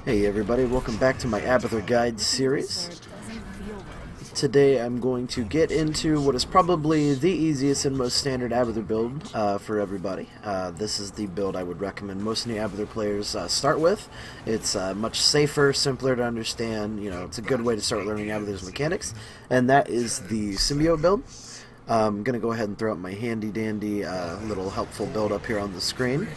Hey everybody, welcome back to my Abathur Guide series. Today I'm going to get into what is probably the easiest and most standard Abathur build for everybody. This is the build I would recommend most new Abathur players start with. It's much safer, simpler to understand, it's a good way to start learning Abathur's mechanics, and that is the Symbiote build. I'm going to go ahead and throw up my handy dandy little helpful build up here on the screen.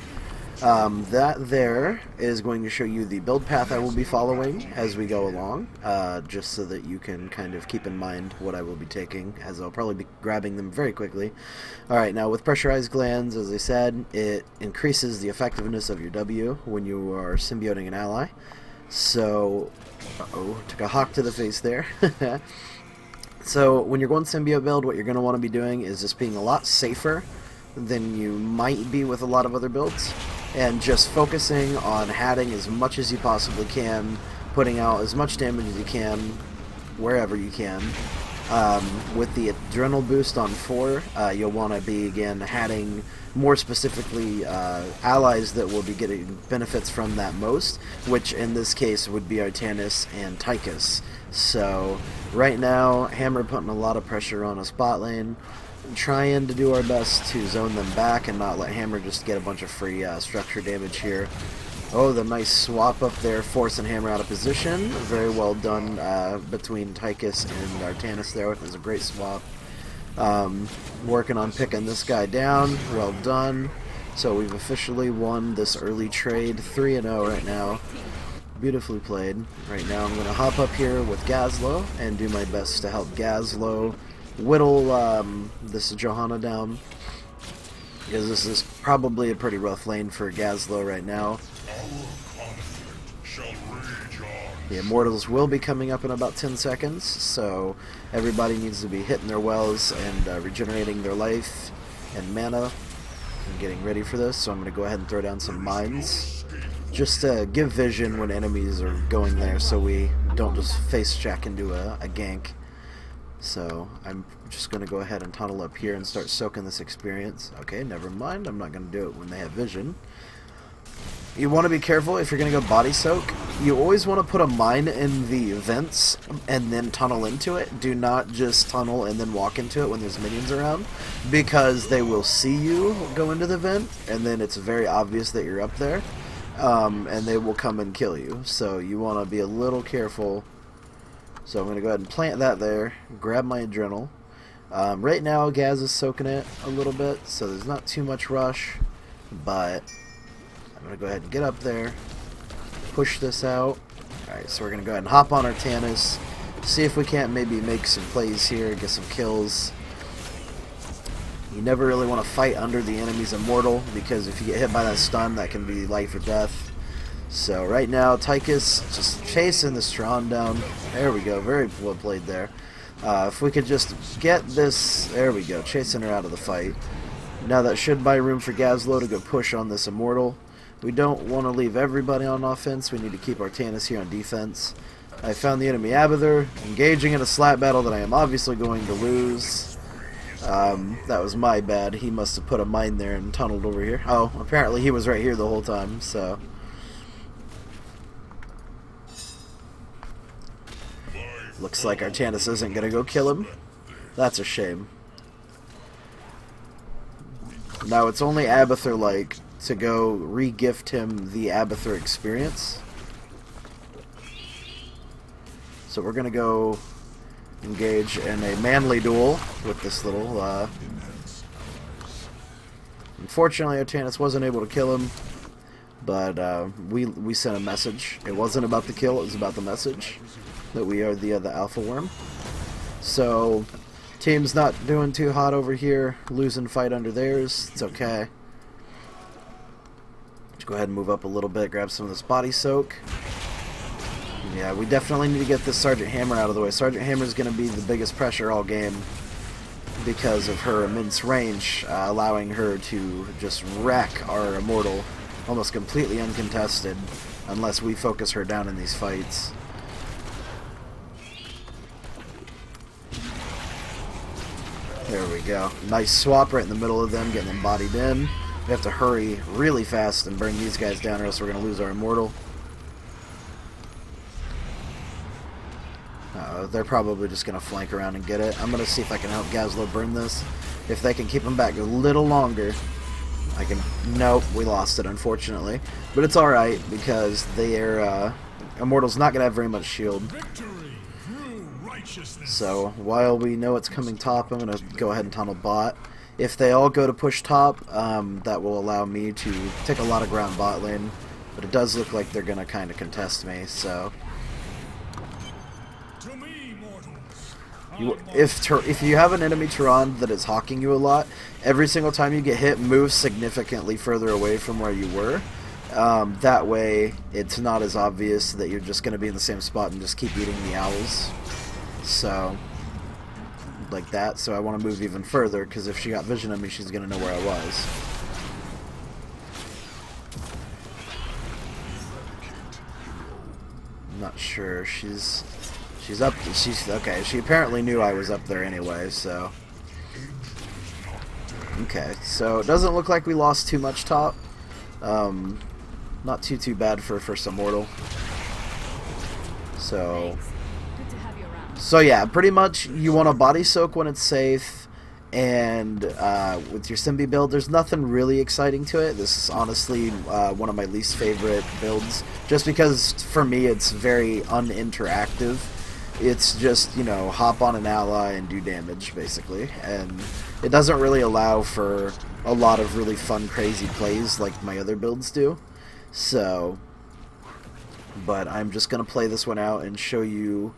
That there is going to show you the build path I will be following as we go along, just so that you can kind of keep in mind what I will be taking, as I'll probably be grabbing them very quickly. Alright, now with pressurized glands, as I said, it increases the effectiveness of your W when you are symbioting an ally. So, took a hawk to the face there. So, when you're going symbiote build, what you're going to want to be doing is just being a lot safer than you might be with a lot of other builds, and just focusing on hatting as much as you possibly can, putting out as much damage as you can wherever you can. With the adrenal boost on 4, you'll want to be again hatting more specifically allies that will be getting benefits from that most, which in this case would be Artanis and Tychus. So right now, Hammer putting a lot of pressure on a spot lane, trying to do our best to zone them back and not let Hammer just get a bunch of free structure damage here. Oh, the nice swap up there, forcing Hammer out of position. Very well done between Tychus and Artanis there. It was a great swap. Working on picking this guy down. Well done. So we've officially won this early trade. 3-0 right now. Beautifully played. Right now I'm going to hop up here with Gazlo and do my best to help Gazlo whittle this Johanna down, because this is probably a pretty rough lane for Gazlo right now. The Immortals will be coming up in about 10 seconds, so everybody needs to be hitting their wells and regenerating their life and mana and getting ready for this. So I'm going to go ahead and throw down some mines just to give vision when enemies are going there, so we don't just face check into a gank. So I'm just going to go ahead and tunnel up here and start soaking this experience. Okay, never mind. I'm not going to do it when they have vision. You want to be careful if you're going to go body soak. You always want to put a mine in the vents and then tunnel into it. Do not just tunnel and then walk into it when there's minions around, because they will see you go into the vent and then it's very obvious that you're up there, and they will come and kill you. So you want to be a little careful. So I'm going to go ahead and plant that there, grab my adrenal. Right now Gaz is soaking it a little bit, so there's not too much rush, but I'm going to go ahead and get up there, push this out. Alright, so we're going to go ahead and hop on Artanis, see if we can't maybe make some plays here, get some kills. You never really want to fight under the enemy's immortal, because if you get hit by that stun, that can be life or death. So right now, Tychus just chasing the Strahd down. There we go, very well played there. If we could just get this, there we go, chasing her out of the fight. Now that should buy room for Gazlo to go push on this Immortal. We don't want to leave everybody on offense, we need to keep Artanis here on defense. I found the enemy Abathur, engaging in a slap battle that I am obviously going to lose. That was my bad, he must have put a mine there and tunneled over here. Oh, apparently he was right here the whole time, so... Looks like Artanis isn't going to go kill him. That's a shame. Now it's only Abathur-like to go re-gift him the Abathur experience. So we're going to go engage in a manly duel with this little... Unfortunately, Artanis wasn't able to kill him, but we sent a message. It wasn't about the kill, it was about the message that we are the alpha worm. So team's not doing too hot over here, losing fight under theirs. It's okay. Let's go ahead and move up a little bit, grab some of this body soak. Yeah, we definitely need to get this Sergeant Hammer out of the way. Sergeant Hammer is going to be the biggest pressure all game because of her immense range, allowing her to just wreck our Immortal almost completely uncontested unless we focus her down in these fights. There we go. Nice swap right in the middle of them, getting them bodied in. We have to hurry really fast and bring these guys down, or else we're going to lose our immortal. They're probably just going to flank around and get it. I'm going to see if I can help Gazlo burn this. If they can keep him back a little longer, I can... Nope, we lost it, unfortunately. But it's alright, because their immortal's not going to have very much shield. So, while we know it's coming top, I'm going to go ahead and tunnel bot. If they all go to push top, that will allow me to take a lot of ground bot lane. But it does look like they're going to kind of contest me, so... If you have an enemy Tyrande that is hawking you a lot, every single time you get hit, move significantly further away from where you were. That way, it's not as obvious that you're just going to be in the same spot and just keep eating the owls. So, like that. So I want to move even further, because if she got vision of me, she's going to know where I was. I'm not sure. She's up. She's okay. She apparently knew I was up there anyway, so. Okay, so it doesn't look like we lost too much top. Not too bad for a first immortal. So yeah, pretty much you want to body soak when it's safe, and with your Symbi build, there's nothing really exciting to it. This is honestly one of my least favorite builds, just because for me it's very uninteractive. It's just, you know, hop on an ally and do damage, basically. And it doesn't really allow for a lot of really fun, crazy plays like my other builds do. So, but I'm just going to play this one out and show you,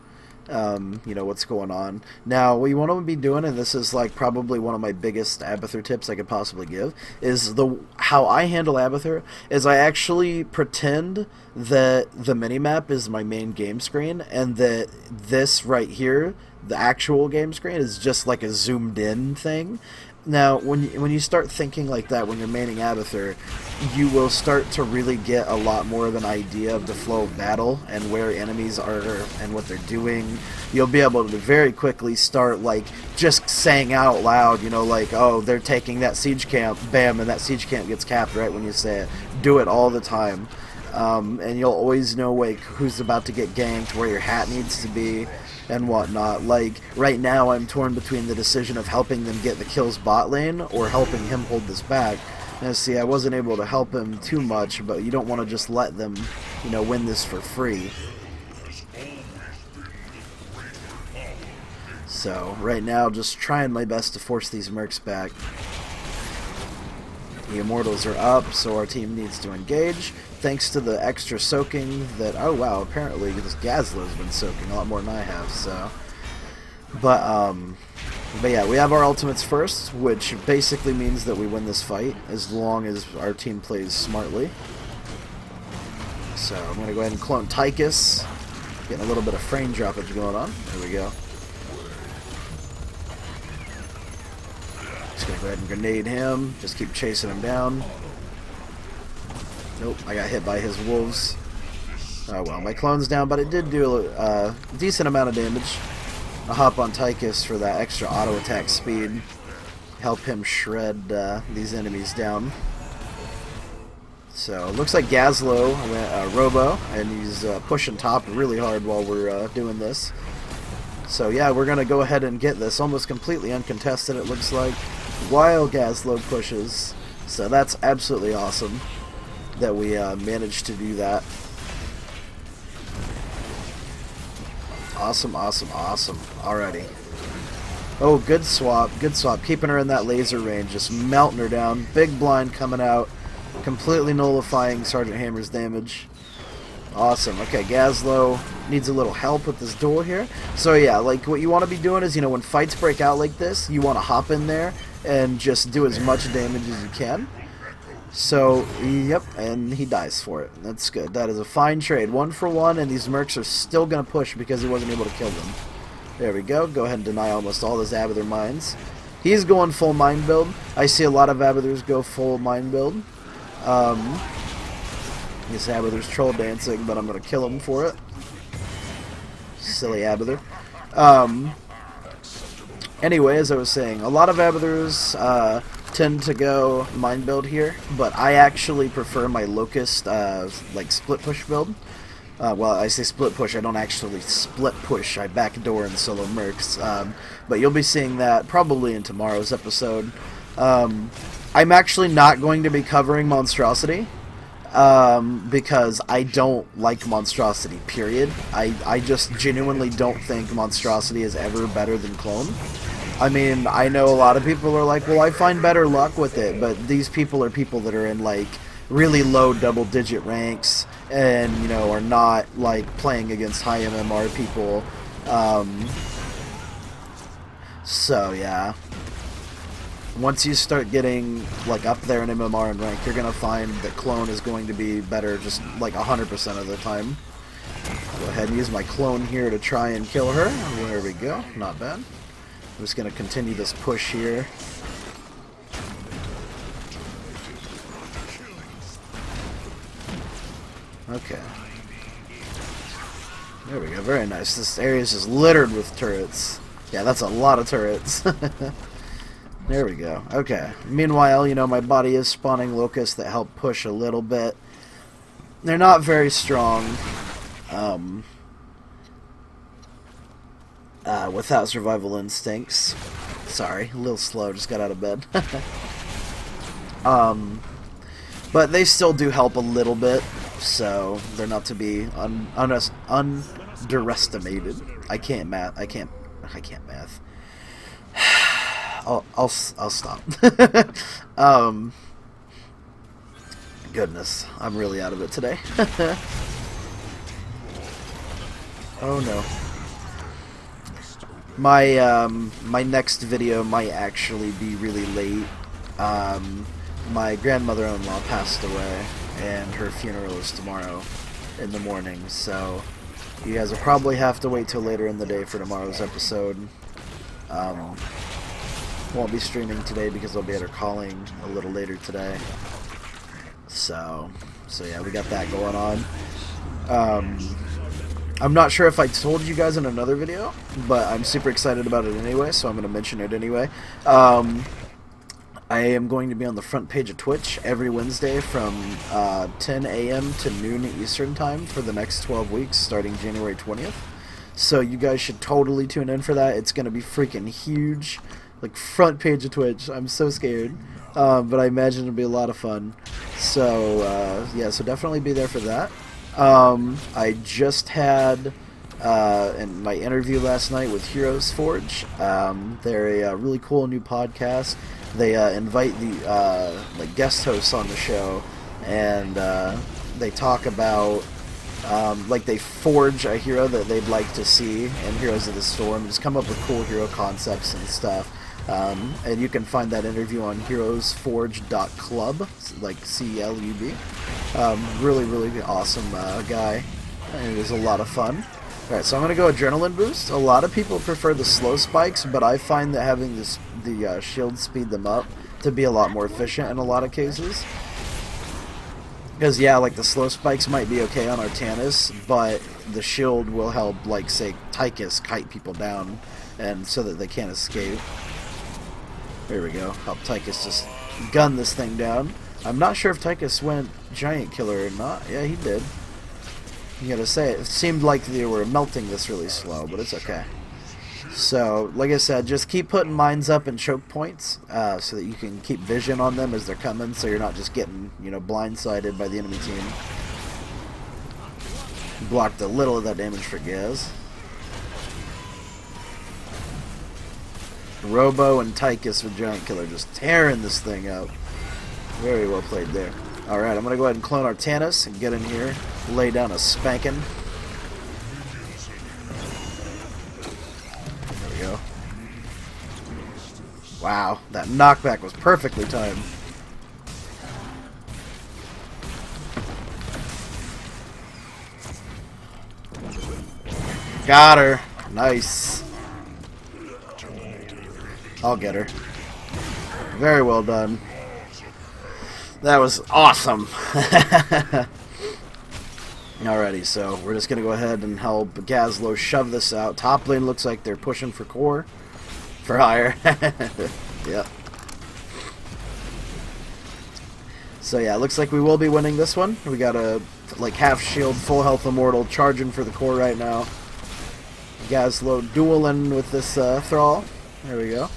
you know, what's going on. Now, what you want to be doing, and this is like probably one of my biggest Abathur tips I could possibly give, is how I handle Abathur is I actually pretend that the minimap is my main game screen, and that this right here, the actual game screen, is just like a zoomed in thing. Now, when you start thinking like that, when you're maining Abathur, you will start to really get a lot more of an idea of the flow of battle and where enemies are and what they're doing. You'll be able to very quickly start, like, just saying out loud, you know, like, oh, they're taking that siege camp, bam, and that siege camp gets capped right when you say it. Do it all the time. And you'll always know, like, who's about to get ganked, where your hat needs to be, and whatnot. Like, right now I'm torn between the decision of helping them get the kills bot lane or helping him hold this back. Now, see, I wasn't able to help him too much, but you don't want to just let them, you know, win this for free. So, right now, just trying my best to force these mercs back. The immortals are up, so our team needs to engage. Thanks to the extra soaking that... Oh, wow, apparently this Gazlo's been soaking a lot more than I have, so... But yeah, we have our ultimates first, which basically means that we win this fight, as long as our team plays smartly. So, I'm going to go ahead and clone Tychus. Getting a little bit of frame droppage going on. There we go. Just going to go ahead and grenade him. Just keep chasing him down. Nope, I got hit by his wolves. Oh well, my clone's down, but it did do a decent amount of damage. I'll hop on Tychus for that extra auto attack speed. Help him shred these enemies down. So, looks like Gazlo went Robo, and he's pushing top really hard while we're doing this. So yeah, we're going to go ahead and get this almost completely uncontested, it looks like, while Gazlo pushes. So that's absolutely awesome that we managed to do that. Awesome, awesome, awesome. Alrighty. Oh, good swap, good swap. Keeping her in that laser range, just melting her down. Big blind coming out, completely nullifying Sergeant Hammer's damage. Awesome. Okay, Gazlo needs a little help with this duel here. So yeah, like what you want to be doing is, you know, when fights break out like this, you want to hop in there and just do as much damage as you can. So, yep, and he dies for it. That's good. That is a fine trade. 1 for 1, and these mercs are still going to push because he wasn't able to kill them. There we go. Go ahead and deny almost all his Abathur mines. He's going full mine build. I see a lot of Abathurs go full mine build. This Abathur's troll dancing, but I'm going to kill him for it. Silly Abathur. Anyway, as I was saying, a lot of Abathurs tend to go mine build here, but I actually prefer my Locust like split push build. Well, I say split push, I don't actually split push, I backdoor and solo mercs, but you'll be seeing that probably in tomorrow's episode. I'm actually not going to be covering Monstrosity, because I don't like Monstrosity, period. I just genuinely don't think Monstrosity is ever better than Clone. I mean, I know a lot of people are like, well, I find better luck with it, but these people are people that are in, like, really low double-digit ranks, and, you know, are not, like, playing against high MMR people. So, yeah. Once you start getting, like, up there in MMR and rank, you're going to find that Clone is going to be better just, like, 100% of the time. Go ahead and use my Clone here to try and kill her. There we go. Not bad. I'm just going to continue this push here. Okay. There we go. Very nice. This area is just littered with turrets. Yeah, that's a lot of turrets. There we go. Okay. Meanwhile, you know, my body is spawning locusts that help push a little bit. They're not very strong. Without survival instincts. Sorry, a little slow, just got out of bed. But they still do help a little bit, so they're not to be underestimated. I can't math. I'll stop. Goodness, I'm really out of it today. Oh no. My next video might actually be really late. My grandmother-in-law passed away, and her funeral is tomorrow in the morning, so you guys will probably have to wait till later in the day for tomorrow's episode. Won't be streaming today because I'll be at her calling a little later today. So yeah, we got that going on. I'm not sure if I told you guys in another video, but I'm super excited about it anyway, so I'm going to mention it anyway. I am going to be on the front page of Twitch every Wednesday from 10 a.m. to noon Eastern Time for the next 12 weeks, starting January 20th. So you guys should totally tune in for that. It's going to be freaking huge. Like, front page of Twitch. I'm so scared. But I imagine it'll be a lot of fun. So, yeah, so definitely be there for that. I just had in my interview last night with Heroes Forge. They're a really cool new podcast. They invite the like guest hosts on the show, and they talk about like they forge a hero that they'd like to see in Heroes of the Storm. Just come up with cool hero concepts and stuff. And you can find that interview on heroesforge.club, like CLUB. Really awesome guy, and it was a lot of fun. Alright, so I'm going to go Adrenaline Boost. A lot of people prefer the slow spikes, but I find that having the shield speed them up to be a lot more efficient in a lot of cases. Because, yeah, like the slow spikes might be okay on Artanis, but the shield will help, like, say, Tychus kite people down, and so that they can't escape. There we go. Help Tychus just gun this thing down. I'm not sure if Tychus went Giant Killer or not. Yeah, he did. You gotta say, it seemed like they were melting this really slow, but it's okay. So, like I said, just keep putting mines up and choke points, so that you can keep vision on them as they're coming, so you're not just getting, you know, blindsided by the enemy team. Blocked a little of that damage for Gaz. Robo and Tychus with Giant Killer just tearing this thing up. Very well played there. Alright, I'm going to go ahead and clone Artanis and get in here, lay down a spanking. There we go. Wow, that knockback was perfectly timed. Got her. Nice. I'll get her. Very well done. That was awesome. Alrighty, so we're just going to go ahead and help Gazlo shove this out. Top lane looks like they're pushing for core. For higher. Yep. So yeah, it looks like we will be winning this one. We got a like half shield, full health immortal charging for the core right now. Gazlo dueling with this Thrall. There we go.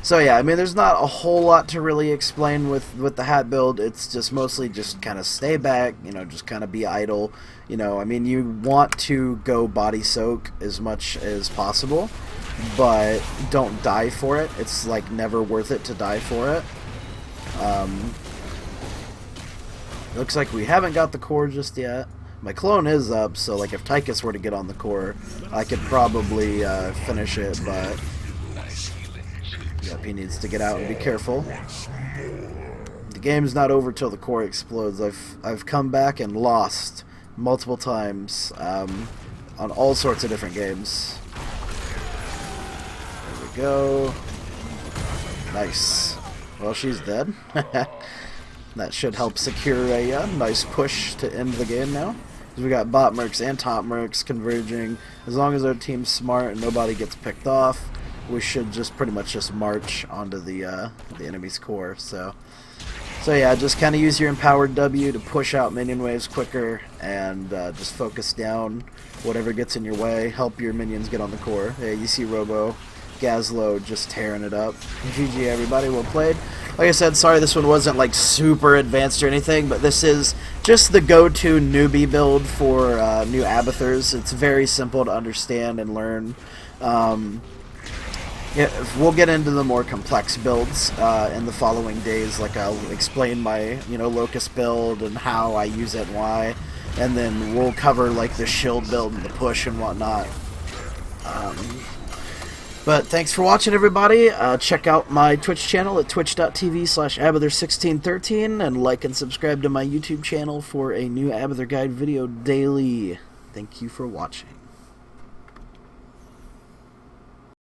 So yeah, I mean, there's not a whole lot to really explain with the hat build. It's just mostly just kind of stay back, you know, just kind of be idle. You know, I mean, you want to go body soak as much as possible, but don't die for it. It's like never worth it to die for it. Looks like we haven't got the core just yet. My clone is up, so like if Tychus were to get on the core, I could probably finish it, but yep, he needs to get out and be careful. The game's not over till the core explodes. I've come back and lost multiple times on all sorts of different games. There we go. Nice. Well, she's dead. That should help secure a nice push to end the game now. We got bot mercs and top mercs converging. As long as our team's smart and nobody gets picked off, we should just pretty much just march onto the enemy's core. So yeah, just kind of use your empowered W to push out minion waves quicker, and just focus down whatever gets in your way. Help your minions get on the core. Yeah, you see Robo, Gazlo just tearing it up. GG everybody, well played. Like I said, sorry this one wasn't like super advanced or anything, but this is just the go-to newbie build for new Abathurs. It's very simple to understand and learn. Yeah, we'll get into the more complex builds in the following days. Like I'll explain my Locust build and how I use it and why, and then we'll cover like the shield build and the push and whatnot. But thanks for watching, everybody. Check out my Twitch channel at twitch.tv/Abathur1613 and like and subscribe to my YouTube channel for a new Abathur Guide video daily. Thank you for watching.